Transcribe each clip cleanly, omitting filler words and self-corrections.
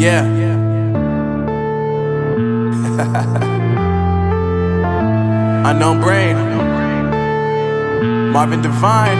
Yeah. Unknown Brain, Marvin Divine.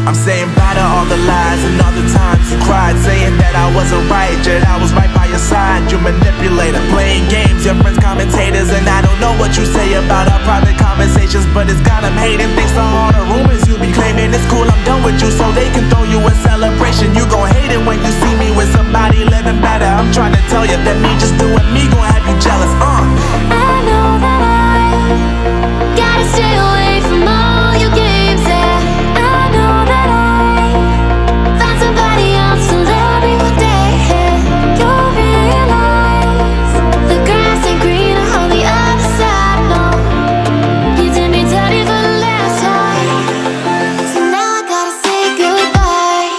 I'm saying bye to all the lies and all the times you cried, saying that I wasn't right, yet I was right by your side. You manipulator, playing games, your friends commentators, and I don't know what you say about our private conversations, but it's got them hating. Thanks to all the rumors you be claiming. It's cool, I'm done with you, so they can throw you a celebration. You gon' hate it when you see me with somebody living better. I'm trying to tell you that me just doing me gon' have you jealous. I know that I gotta stay away from all your games, yeah. I know that I found somebody else to love me one day, yeah. You'll realize the grass ain't greener on the other side, no. You did me dirty for the last time, so now I gotta say goodbye.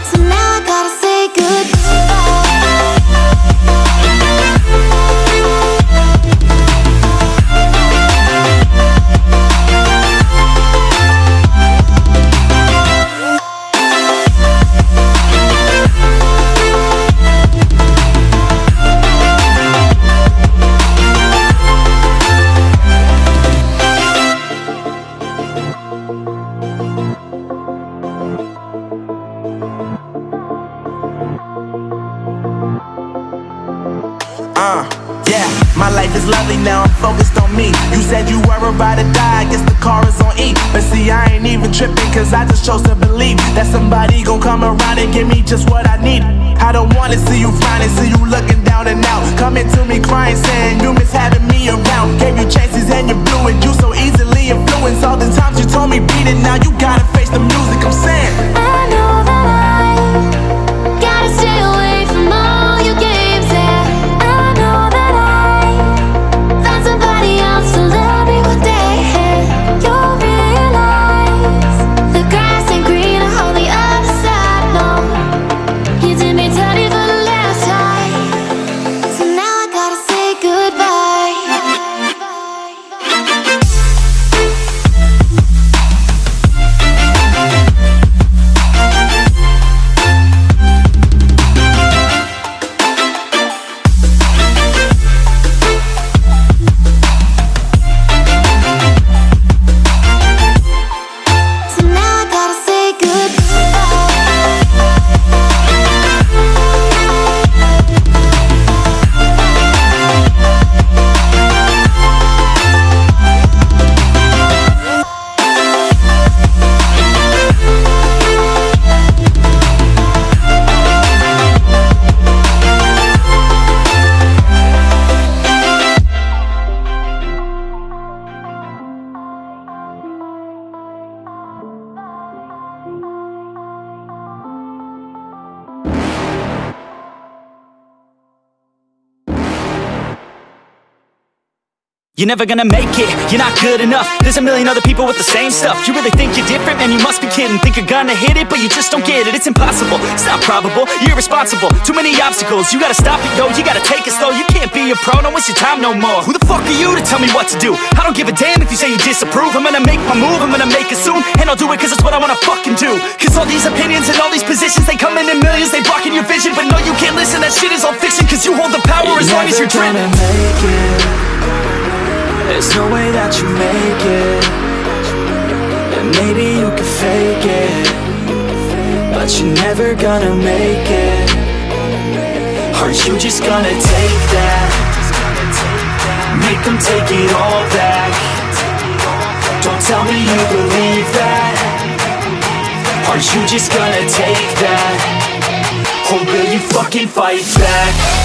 So now I gotta say Yeah, my life is lovely now, I'm focused on me. You said you were a ride or die, I guess the car is on E. But see, I ain't even tripping, cause I just chose to believe that somebody gon' come around and give me just what I need. I don't wanna see you frowning, see you looking down and out, coming to me crying, saying you miss having me around. Gave you chances and you blew it, you so easily influenced. All the times you told me beat it, now you gotta face the music. I'm saying I know that I gotta stay away from all your games, yeah. I know that I found somebody else to love me one day, yeah. You'll realize the grass ain't greener on the other side, no. You did me dirty for the last time, so now I gotta say goodbye. So now I gotta say You're never gonna make it, you're not good enough. There's a million other people with the same stuff. You really think you're different? Man, you must be kidding. Think you're gonna hit it, but you just don't get it. It's impossible, it's not probable, you're irresponsible. Too many obstacles, you gotta stop it, yo. You gotta take it slow, you can't be a pro. Don't waste your time no more. Who the fuck are you to tell me what to do? I don't give a damn if you say you disapprove. I'm gonna make my move, I'm gonna make it soon. And I'll do it cause it's what I wanna fucking do. Cause all these opinions and all these positions, they come in millions, they blocking your vision. But no, you can't listen, that shit is all fiction. Cause you hold the power as long as you're dreaming. Make it. There's no way that you make it. And maybe you can fake it, but you're never gonna make it. Aren't you just gonna take that? Make them take it all back. Don't tell me you believe that. Aren't you just gonna take that? Or will you fucking fight back?